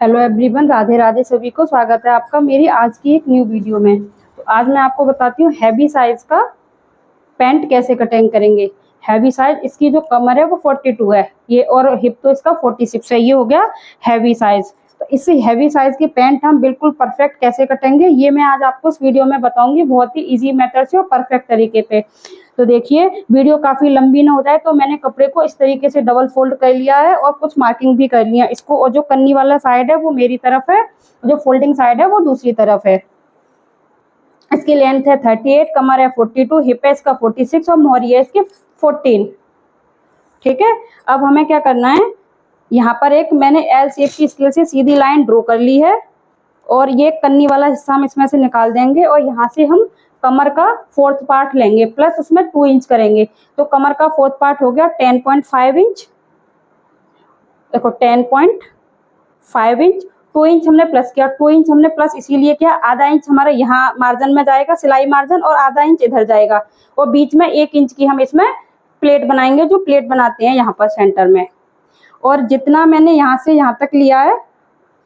Hello everyone, Radhe Radhe. सभी को स्वागत है आपका मेरी आज की एक न्यू वीडियो में। तो आज मैं आपको बताती हूँ हैवी साइज का पैंट कैसे कटिंग करेंगे। हैवी साइज, इसकी जो कमर है वो 42 है ये, और हिप तो इसका 46 है। ये हो गया हैवी साइज। तो इस हैवी साइज की पैंट हम बिल्कुल परफेक्ट कैसे कटेंगे, ये मैं आज आपको इस वीडियो में बताऊंगी, बहुत ही इजी मेथड से और परफेक्ट तरीके पे। तो देखिए, वीडियो काफी लंबी ना हो जाए तो मैंने कपड़े को इस तरीके से डबल फोल्ड कर लिया है और कुछ मार्किंग भी कर लिया इसको। और जो कन्नी वाला साइड है वो मेरी तरफ है, जो फोल्डिंग साइड है वो दूसरी तरफ है। इसकी लेंथ है 38, कमर है 42, हिप है इसका 46 और मोहरी है इसकी 14। ठीक है, अब हमें क्या करना है, यहाँ पर एक मैंने एल शेप की स्केल से सीधी लाइन ड्रॉ कर ली है और ये कन्नी वाला हिस्सा हम इसमें से निकाल देंगे और यहाँ से हम कमर का फोर्थ पार्ट लेंगे प्लस उसमें 2 इंच करेंगे। तो कमर का फोर्थ पार्ट हो गया 10.5 इंच। देखो 10.5 इंच, 2 इंच हमने प्लस किया। 2 इंच हमने प्लस इसीलिए किया, आधा इंच हमारा यहाँ मार्जिन में जाएगा, सिलाई मार्जिन, और आधा इंच इधर जाएगा और बीच में 1 इंच की हम इसमें प्लेट बनाएंगे, जो प्लेट बनाते हैं यहाँ पर सेंटर में। और जितना मैंने यहाँ से यहाँ तक लिया है,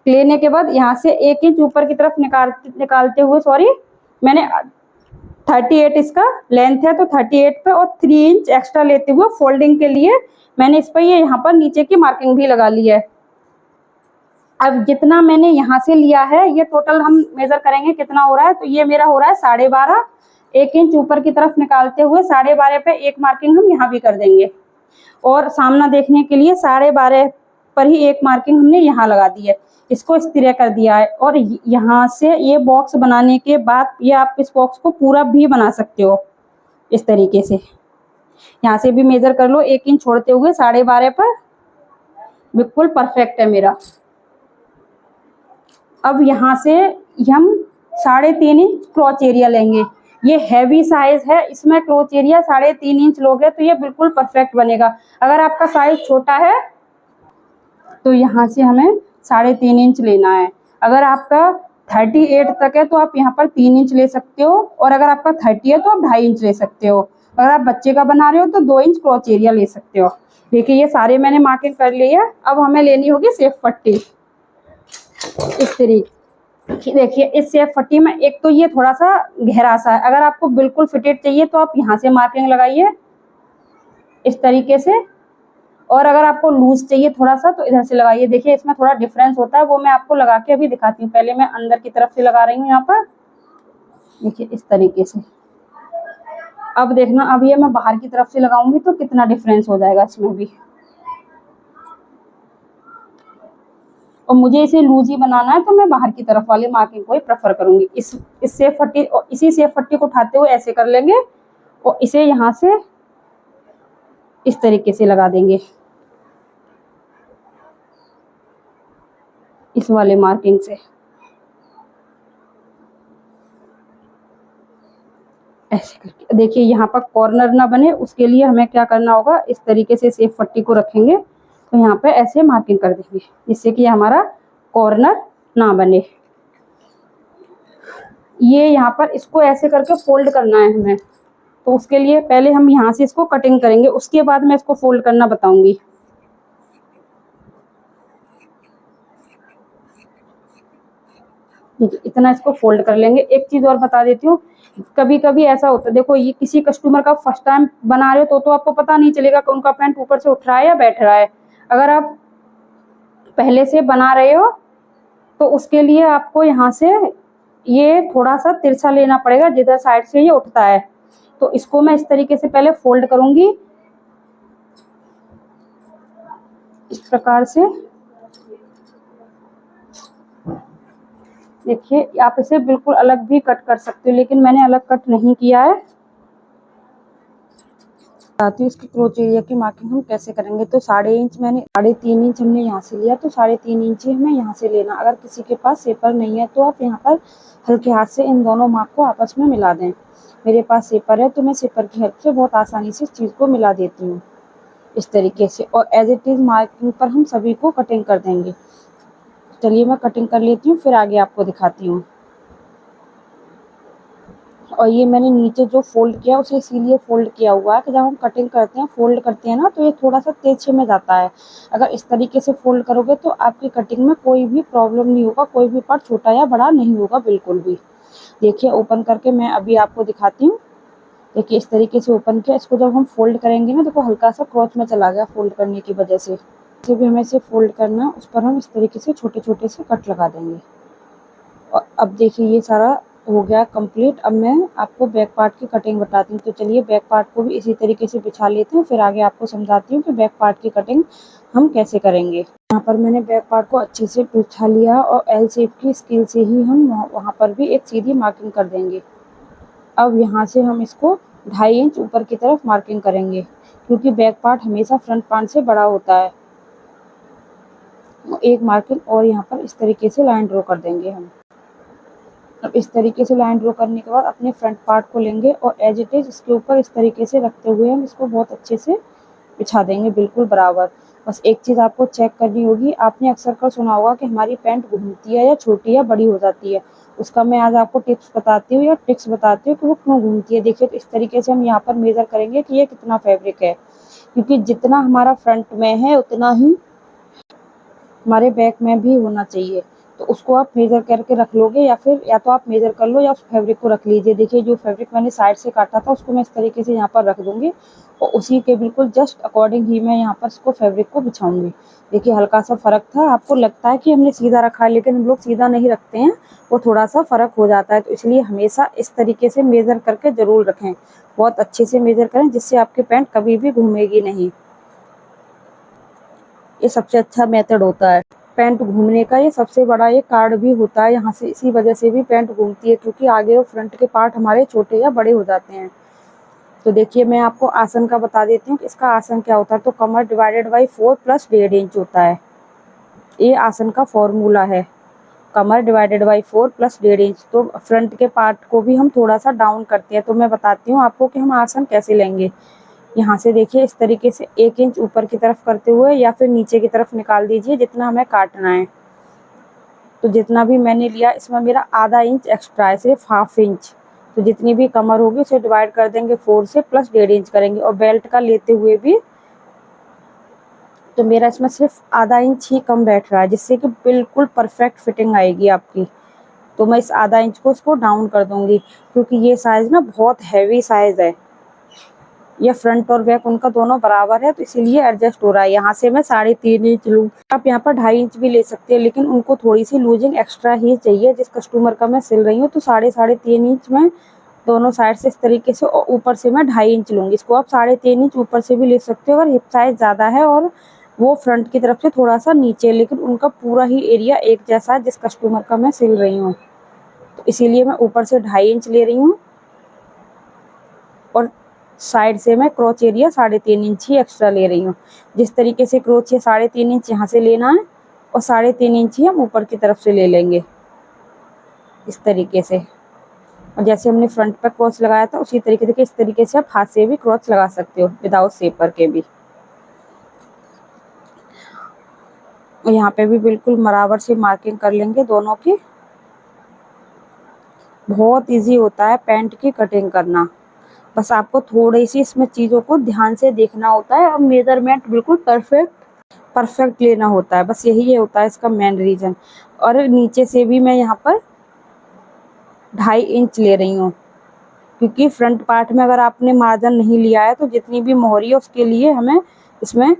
लेने के बाद यहाँ से 1 इंच ऊपर की तरफ निकालते हुए, सॉरी, मैंने 38 इसका लेंथ है तो 38 पे और 3 इंच एक्स्ट्रा लेते हुए फोल्डिंग के लिए मैंने इस पर ये यहाँ पर नीचे की मार्किंग भी लगा ली है। अब जितना मैंने यहाँ से लिया है ये टोटल हम मेजर करेंगे कितना हो रहा है। तो ये मेरा हो रहा है 12.5। 1 इंच ऊपर की तरफ निकालते हुए 12.5 पे एक मार्किंग हम यहाँ भी कर देंगे और सामना देखने के लिए 12.5 पर ही एक मार्किंग हमने यहाँ लगा दी है। इसको इस तरह कर दिया है और यहाँ से ये बॉक्स बनाने के बाद ये आप इस बॉक्स को पूरा भी बना सकते हो इस तरीके से। यहाँ से भी मेजर कर लो 1 इंच छोड़ते हुए 12.5 पर, बिल्कुल परफेक्ट है मेरा। अब यहाँ से हम 3.5 इंच क्रॉच एरिया लेंगे। ये हैवी साइज है, इसमें क्रॉच एरिया 3.5 इंच लोगे तो ये बिल्कुल परफेक्ट बनेगा। अगर आपका साइज छोटा है तो यहाँ से हमें 3.5 इंच लेना है। अगर आपका 38 तक है तो आप यहाँ पर 3 इंच ले सकते हो, और अगर आपका 30 है तो आप 2.5 इंच ले सकते हो। अगर आप बच्चे का बना रहे हो तो 2 इंच क्रॉच एरिया ले सकते हो। देखिए, ये सारे मैंने मार्किंग कर ली है। अब हमें लेनी होगी सेफ पट्टी इस तरीके। देखिए, इस सेफ पट्टी में एक तो ये थोड़ा सा गहरा सा है, अगर आपको बिल्कुल फिटेड चाहिए तो आप यहाँ से मार्किंग लगाइए इस तरीके से, और अगर आपको लूज चाहिए थोड़ा सा तो इधर से लगाइए। देखिए, इसमें थोड़ा डिफरेंस होता है, वो मैं आपको लगा के अभी दिखाती हूँ। पहले मैं अंदर की तरफ से लगा रही हूँ यहाँ पर, देखिए इस तरीके से। अब देखना, अब ये मैं बाहर की तरफ से लगाऊंगी तो कितना डिफरेंस हो जाएगा इसमें भी। और मुझे इसे लूज ही बनाना है तो मैं बाहर की तरफ वाले मार्किंग को ही प्रेफर करूंगी। इस सेफ पट्टी और इसी सेफ पट्टी को उठाते हुए ऐसे कर लेंगे और इसे यहाँ से इस तरीके से लगा देंगे इस वाले मार्किंग से, ऐसे करके। देखिए, यहाँ पर कॉर्नर ना बने उसके लिए हमें क्या करना होगा, इस तरीके से सेफ पट्टी को रखेंगे तो यहाँ पे ऐसे मार्किंग कर देंगे जिससे कि हमारा कॉर्नर ना बने। ये यहाँ पर इसको ऐसे करके फोल्ड करना है हमें, तो उसके लिए पहले हम यहाँ से इसको कटिंग करेंगे, उसके बाद मैं इसको फोल्ड करना बताऊंगी। इतना इसको फोल्ड कर लेंगे। एक चीज और बता देती हूँ, कभी कभी ऐसा होता है, देखो ये किसी कस्टमर का फर्स्ट टाइम बना रहे हो तो आपको पता नहीं चलेगा कि उनका पैंट ऊपर से उठ रहा है या बैठ रहा है। अगर आप पहले से बना रहे हो तो उसके लिए आपको यहाँ से ये थोड़ा सा तिरछा लेना पड़ेगा जिधर साइड से ये उठता है। तो इसको मैं इस तरीके से पहले फोल्ड करूंगी इस प्रकार से। देखिए, आप इसे बिल्कुल अलग भी कट कर सकते हो, लेकिन मैंने अलग कट नहीं किया है। बताती हूँ इसकी क्रोच एरिया की मार्किंग हम कैसे करेंगे। तो 3.5 इंच मैंने 3.5 इंच हमने यहाँ से लिया, तो 3.5 इंच ही हमें यहाँ से लेना। अगर किसी के पास सेपर नहीं है तो आप यहाँ पर हल्के हाथ से इन दोनों मार्क को आपस में मिला दें। मेरे पास सेपर है तो मैं सेपर की हेल्प से बहुत आसानी से इस चीज़ को मिला देती हूँ इस तरीके से, और एज इट इज़ मार्किंग पर हम सभी को कटिंग कर देंगे। चलिए मैं कटिंग कर लेती हूँ, फिर आगे आपको दिखाती हूँ। और ये मैंने नीचे जो फोल्ड किया उसे इसीलिए फोल्ड किया हुआ है कि जब हम कटिंग करते हैं फोल्ड करते हैं ना तो ये थोड़ा सा तिरछे में जाता है। अगर इस तरीके से फोल्ड करोगे तो आपकी कटिंग में कोई भी प्रॉब्लम नहीं होगा, कोई भी पार्ट छोटा या बड़ा नहीं होगा बिल्कुल भी। देखिए ओपन करके मैं अभी आपको दिखाती हूँ। देखिए इस तरीके से ओपन किया, इसको जब हम फोल्ड करेंगे ना, देखो हल्का सा क्रॉच में चला गया फोल्ड करने की वजह से। जो भी हमें इसे फोल्ड करना है उस पर हम इस तरीके से छोटे छोटे से कट लगा देंगे। और अब देखिए ये सारा हो गया कंप्लीट। अब मैं आपको बैक पार्ट की कटिंग बताती हूँ। तो चलिए बैक पार्ट को भी इसी तरीके से बिछा लेते हैं, फिर आगे आपको समझाती हूँ कि बैक पार्ट की कटिंग हम कैसे करेंगे। यहाँ पर मैंने बैक पार्ट को अच्छे से बिछा लिया और एल शेप की स्केल से ही हम वहाँ पर भी एक सीधी मार्किंग कर देंगे। अब यहाँ से हम इसको 2.5 इंच ऊपर की तरफ मार्किंग करेंगे, क्योंकि बैक पार्ट हमेशा फ्रंट पार्ट से बड़ा होता है। एक मार्किंग और यहाँ पर इस तरीके से लाइन ड्रॉ कर देंगे हम। अब इस तरीके से लाइन ड्रॉ करने के बाद अपने फ्रंट पार्ट को लेंगे और एज इट इज़ इसके ऊपर इस तरीके से रखते हुए हम इसको बहुत अच्छे से बिछा देंगे बिल्कुल बराबर। बस एक चीज़ आपको चेक करनी होगी, आपने अक्सर कर सुना होगा कि हमारी पैंट घूमती है या छोटी या बड़ी हो जाती है। उसका मैं आज आपको टिप्स बताती हूँ या ट्रिक्स बताती हूँ कि वो क्यों घूमती है। देखिए तो इस तरीके से हम यहाँ पर मेज़र करेंगे कि ये कितना फैब्रिक है, क्योंकि जितना हमारा फ्रंट में है उतना ही हमारे बैक में भी होना चाहिए। तो उसको आप मेज़र करके रख लोगे, या फिर या तो आप मेज़र कर लो या उस फैब्रिक को रख लीजिए। देखिए जो फैब्रिक मैंने साइड से काटा था उसको मैं इस तरीके से यहाँ पर रख दूँगी और उसी के बिल्कुल जस्ट अकॉर्डिंग ही मैं यहाँ पर इसको फैब्रिक को बिछाऊँगी। देखिए हल्का सा फ़र्क था, आपको लगता है कि हमने सीधा रखा है, लेकिन हम लोग सीधा नहीं रखते हैं, वो थोड़ा सा फ़र्क हो जाता है। तो इसलिए हमेशा इस तरीके से मेज़र करके ज़रूर रखें, बहुत अच्छे से मेज़र करें जिससे आपकी पैंट कभी भी घूमेगी नहीं। ये सबसे अच्छा मेथड होता है पैंट घूमने का, ये सबसे बड़ा ये कार्ड भी होता है यहाँ से। इसी वजह से भी पैंट घूमती है, क्योंकि आगे और फ्रंट के पार्ट हमारे छोटे या बड़े हो जाते हैं। तो देखिए मैं आपको आसन का बता देती हूँ कि इसका आसन क्या होता है। तो कमर डिवाइडेड बाई 4 प्लस 1.5 इंच होता है, ये आसन का फॉर्मूला है। कमर डिवाइडेड बाई 4 प्लस 1.5 इंच। तो फ्रंट के पार्ट को भी हम थोड़ा सा डाउन करते हैं। तो मैं बताती हूँ आपको कि हम आसन कैसे लेंगे। यहाँ से देखिए इस तरीके से 1 इंच ऊपर की तरफ करते हुए या फिर नीचे की तरफ निकाल दीजिए जितना हमें काटना है। तो जितना भी मैंने लिया इसमें मेरा आधा इंच एक्स्ट्रा है, सिर्फ ½ इंच। तो जितनी भी कमर होगी उसे डिवाइड कर देंगे 4 से प्लस 1.5 इंच करेंगे। और बेल्ट का लेते हुए भी तो मेरा इसमें सिर्फ आधा इंच ही कम बैठ रहा है, जिससे कि बिल्कुल परफेक्ट फिटिंग आएगी आपकी। तो मैं इस आधा इंच को इसको डाउन कर दूंगी, क्योंकि ये साइज़ ना बहुत हैवी साइज़ है। ये फ्रंट और बैक उनका दोनों बराबर है, तो इसीलिए एडजस्ट हो रहा है। यहाँ से मैं 3.5 इंच लूँ, आप यहाँ पर 2.5 इंच भी ले सकते हैं, लेकिन उनको थोड़ी सी लूजिंग एक्स्ट्रा ही चाहिए। जिस कस्टमर का मैं सिल रही हूँ तो 3.5 इंच में दोनों साइड से इस तरीके से, और ऊपर से मैं 2.5 इंच लूँगी। इसको आप 3.5 इंच ऊपर से भी ले सकते हो अगर हिप साइज़ ज़्यादा है और वो फ्रंट की तरफ से थोड़ा सा नीचे, लेकिन उनका पूरा ही एरिया एक जैसा है जिस कस्टमर का मैं सिल रही हूँ। तो इसीलिए मैं ऊपर से 2.5 इंच ले रही हूँ और साइड से मैं क्रोच एरिया 3.5 इंच ही एक्स्ट्रा ले रही हूँ। जिस तरीके से क्रोच है 3.5 इंच यहाँ से लेना है और 3.5 इंच ही हम ऊपर की तरफ से ले लेंगे इस तरीके से। और जैसे हमने फ्रंट पर क्रॉच लगाया था उसी तरीके से इस तरीके से आप हाथ से भी क्रॉच लगा सकते हो विदाउट शेपर के भी। और यहाँ पे भी बिल्कुल बराबर से मार्किंग कर लेंगे दोनों की। बहुत इजी होता है पैंट की कटिंग करना, बस आपको थोड़ी सी इसमें चीज़ों को ध्यान से देखना होता है और मेजरमेंट बिल्कुल परफेक्ट लेना होता है। बस यही होता है इसका मेन रीज़न। और नीचे से भी मैं यहाँ पर 2.5 इंच ले रही हूँ, क्योंकि फ्रंट पार्ट में अगर आपने मार्जिन नहीं लिया है तो जितनी भी मोहरी है उसके लिए हमें इसमें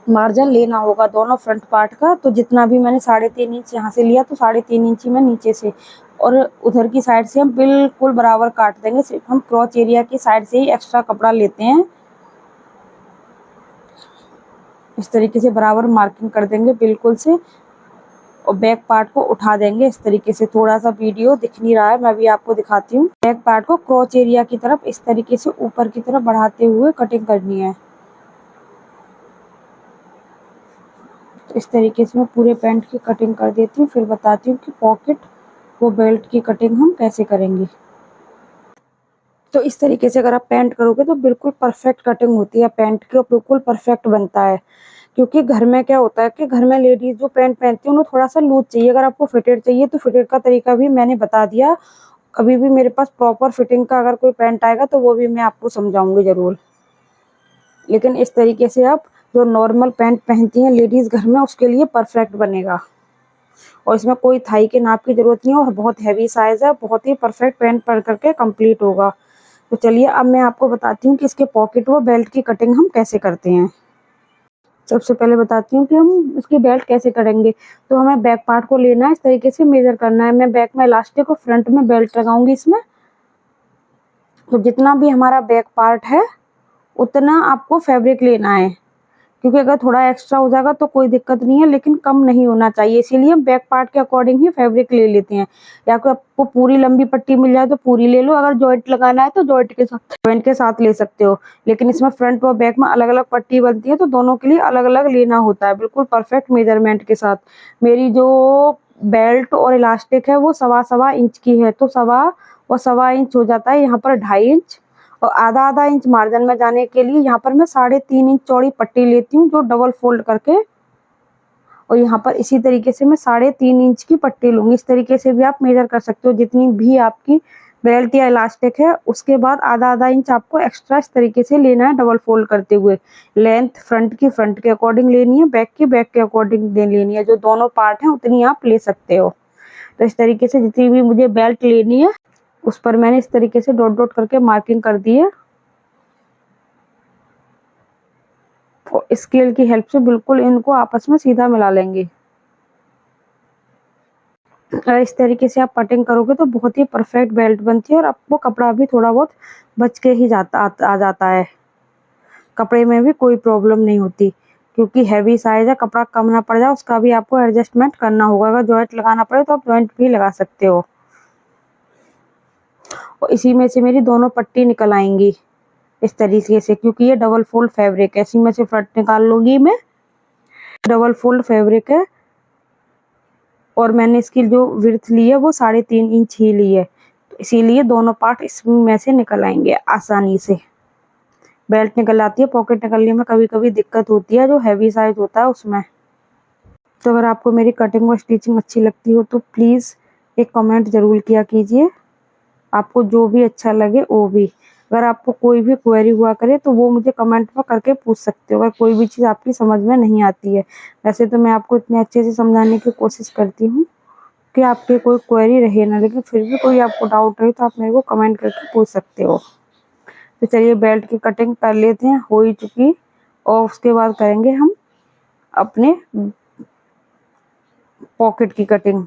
मार्जिन लेना होगा दोनों फ्रंट पार्ट का। तो जितना भी मैंने 3.5 इंच यहाँ से लिया तो 3.5 इंच ही मैं नीचे से और उधर की साइड से हम बिल्कुल बराबर काट देंगे। सिर्फ हम क्रॉच एरिया की साइड से ही एक्स्ट्रा कपड़ा लेते हैं। इस तरीके से बराबर मार्किंग कर देंगे बिल्कुल से और बैक पार्ट को उठा देंगे इस तरीके से। थोड़ा सा वीडियो दिख नहीं रहा है, मैं भी आपको दिखाती हूँ। बैक पार्ट को क्रॉच एरिया की तरफ इस तरीके से ऊपर की तरफ बढ़ाते हुए कटिंग करनी है। तो इस तरीके से मैं पूरे पैंट की कटिंग कर देती हूँ, फिर बताती हूँ कि पॉकेट वो बेल्ट की कटिंग हम कैसे करेंगे। तो इस तरीके से अगर आप पैंट करोगे तो बिल्कुल परफेक्ट कटिंग होती है पैंट की और बिल्कुल परफेक्ट बनता है। क्योंकि घर में क्या होता है कि घर में लेडीज जो पैंट पहनती है उन्हें थोड़ा सा लूज चाहिए। अगर आपको फिटेड चाहिए तो फिटेड का तरीका भी मैंने बता दिया। कभी भी मेरे पास प्रॉपर फिटिंग का अगर कोई पैंट आएगा तो वो भी मैं आपको समझाऊंगी ज़रूर। लेकिन इस तरीके से आप जो नॉर्मल पैंट पहनती हैं लेडीज़ घर में, उसके लिए परफेक्ट बनेगा। और इसमें कोई थाई के नाप की ज़रूरत नहीं है और बहुत हैवी साइज़ है, बहुत ही परफेक्ट पैंट पहन करके कंप्लीट होगा। तो चलिए अब मैं आपको बताती हूँ कि इसके पॉकेट व बेल्ट की कटिंग हम कैसे करते हैं। सबसे पहले बताती हूँ कि हम इसकी बेल्ट कैसे करेंगे। तो हमें बैक पार्ट को लेना है, इस तरीके से मेजर करना है। मैं बैक में इलास्टिक और फ्रंट में बेल्ट लगाऊंगी इसमें। तो जितना भी हमारा बैक पार्ट है उतना आपको फैब्रिक लेना है, क्योंकि अगर थोड़ा एक्स्ट्रा हो जाएगा तो कोई दिक्कत नहीं है, लेकिन कम नहीं होना चाहिए। इसीलिए हम बैक पार्ट के अकॉर्डिंग ही फैब्रिक ले लेते हैं। या फिर आपको पूरी लंबी पट्टी मिल जाए तो पूरी ले लो, अगर जॉइंट लगाना है तो जॉइंट के साथ ले सकते हो। लेकिन इसमें फ्रंट और बैक में अलग अलग पट्टी बनती है, तो दोनों के लिए अलग अलग लेना होता है, बिल्कुल परफेक्ट मेजरमेंट के साथ। मेरी जो बेल्ट और इलास्टिक है वो 1.25 इंच की है, तो 1.25 हो जाता है यहाँ पर 2.5 इंच। और आधा आधा इंच मार्जिन में जाने के लिए यहाँ पर मैं 3.5 इंच चौड़ी पट्टी लेती हूँ, जो डबल फोल्ड करके। और यहाँ पर इसी तरीके से मैं 3.5 इंच की पट्टी लूंगी। इस तरीके से भी आप मेजर कर सकते हो, जितनी भी आपकी बेल्ट या इलास्टिक है उसके बाद आधा आधा इंच आपको एक्स्ट्रा इस तरीके से लेना है, डबल फोल्ड करते हुए। लेंथ फ्रंट के अकॉर्डिंग लेनी है, बैक के अकॉर्डिंग लेनी है। जो दोनों पार्ट हैं उतनी आप ले सकते हो। तो इस तरीके से जितनी भी मुझे बेल्ट लेनी है उस पर मैंने इस तरीके से डॉट डॉट करके मार्किंग कर दी है। और स्केल की हेल्प से बिल्कुल इनको आपस में सीधा मिला लेंगे। अगर इस तरीके से आप कटिंग करोगे तो बहुत ही परफेक्ट बेल्ट बनती है, और आपको कपड़ा भी थोड़ा बहुत बच के ही आ जाता है। कपड़े में भी कोई प्रॉब्लम नहीं होती, क्योंकि हैवी साइज है, कपड़ा कम ना पड़ जाए उसका भी आपको एडजस्टमेंट करना होगा। अगर जॉइंट लगाना पड़े तो आप जॉइंट भी लगा सकते हो। और इसी में से मेरी दोनों पट्टी निकल आएंगी इस तरीके से, क्योंकि ये डबल फोल्ड फैब्रिक है। इसी में से फ्रंट निकाल लूंगी मैं। डबल फोल्ड फैब्रिक है और मैंने इसकी जो विड्थ ली है वो 3.5 इंच ही ली है, तो इसीलिए दोनों पार्ट इसमें से निकल आएंगे आसानी से। बेल्ट निकल आती है, पॉकेट निकलने में कभी कभी दिक्कत होती है जो हैवी साइज होता है उसमें। तो अगर आपको मेरी कटिंग व स्टिचिंग अच्छी लगती हो तो प्लीज़ एक कमेंट ज़रूर किया कीजिए, आपको जो भी अच्छा लगे वो भी। अगर आपको कोई भी क्वेरी हुआ करे तो वो मुझे कमेंट में करके पूछ सकते हो, अगर कोई भी चीज़ आपकी समझ में नहीं आती है। वैसे तो मैं आपको इतने अच्छे से समझाने की कोशिश करती हूँ कि आपके कोई क्वेरी रहे ना, लेकिन फिर भी कोई आपको डाउट रहे तो आप मेरे को कमेंट करके पूछ सकते हो। तो चलिए बेल्ट की कटिंग कर लेते हैं, हो ही चुकी। और उसके बाद करेंगे हम अपने पॉकेट की कटिंग।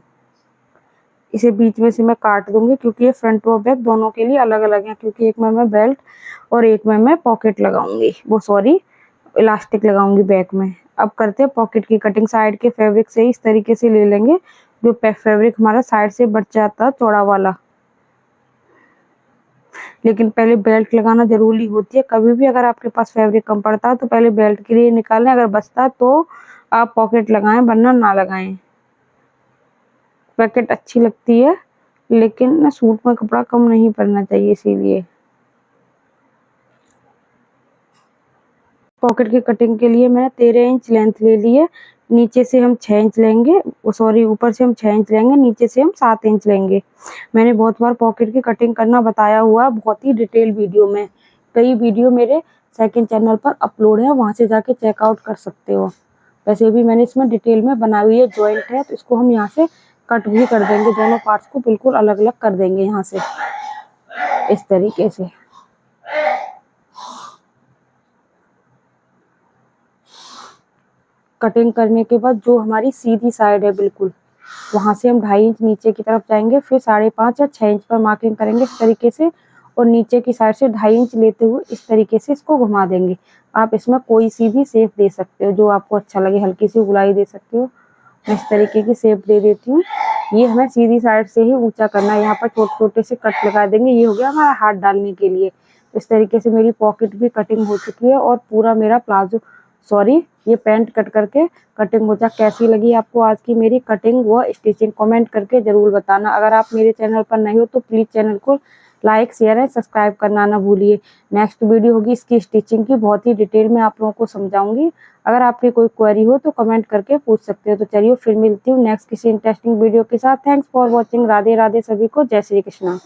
इसे बीच में से मैं काट दूंगी, क्योंकि ये फ्रंट और बैक दोनों के लिए अलग अलग है, क्योंकि एक में मैं बेल्ट और एक में मैं पॉकेट लगाऊंगी, वो सॉरी इलास्टिक लगाऊंगी बैक में। अब करते हैं पॉकेट की कटिंग। साइड के फैब्रिक से इस तरीके से ले लेंगे, जो फैब्रिक हमारा साइड से बच जाता है चौड़ा वाला। लेकिन पहले बेल्ट लगाना जरूरी होती है। कभी भी अगर आपके पास फैब्रिक कम पड़ता है तो पहले बेल्ट के लिए निकालें, अगर बचता है तो आप पॉकेट लगाएं, वरना ना लगाएं। पैकेट अच्छी लगती है लेकिन ना सूट में कपड़ा कम नहीं पड़ना चाहिए, इसीलिए। पॉकेट की कटिंग के लिए मैंने 13 इंच लेंथ ले ली है। नीचे से हम 6 इंच लेंगे, सॉरी ऊपर से हम 6 इंच लेंगे, नीचे से हम 7 इंच लेंगे। मैंने बहुत बार पॉकेट की कटिंग करना बताया हुआ, बहुत ही डिटेल वीडियो में। कई वीडियो मेरे सेकंड चैनल पर अपलोड है, वहाँ से जाके चेकआउट कर सकते हो। वैसे भी मैंने इसमें डिटेल में बनाई हुई है। जॉइंट है तो इसको हम यहाँ से कट भी कर देंगे, दोनों पार्ट्स को बिल्कुल अलग अलग कर देंगे यहाँ से इस तरीके से। कटिंग करने के बाद जो हमारी सीधी साइड है बिल्कुल, वहाँ से हम 2.5 इंच नीचे की तरफ जाएंगे, फिर 5.5 या 6 इंच पर मार्किंग करेंगे इस तरीके से। और नीचे की साइड से 2.5 इंच लेते हुए इस तरीके से इसको घुमा देंगे। आप इसमें कोई सी भी शेप दे सकते हो जो आपको अच्छा लगे, हल्की सी गुलाई दे सकते हो। मैं इस तरीके की शेप दे देती हूँ। ये हमें सीधी साइड से ही ऊंचा करना है। यहाँ पर छोटे छोटे से कट लगा देंगे, ये हो गया हमारा हाथ डालने के लिए। इस तरीके से मेरी पॉकेट भी कटिंग हो चुकी है और पूरा मेरा प्लाजो, सॉरी ये पैंट कट करके कटिंग हो जा। कैसी लगी आपको आज की मेरी कटिंग व स्टिचिंग, कमेंट करके जरूर बताना। अगर आप मेरे चैनल पर नए हो तो प्लीज़ चैनल को लाइक शेयर एंड सब्सक्राइब करना ना भूलिए। नेक्स्ट वीडियो होगी इसकी स्टिचिंग की, बहुत ही डिटेल में आप लोगों को समझाऊंगी। अगर आपकी कोई क्वेरी हो तो कमेंट करके पूछ सकते हो। तो चलिए फिर मिलती हूँ नेक्स्ट किसी इंटरेस्टिंग वीडियो के साथ। Thanks for watching. Radhe Radhe सभी को, जय श्री कृष्णा।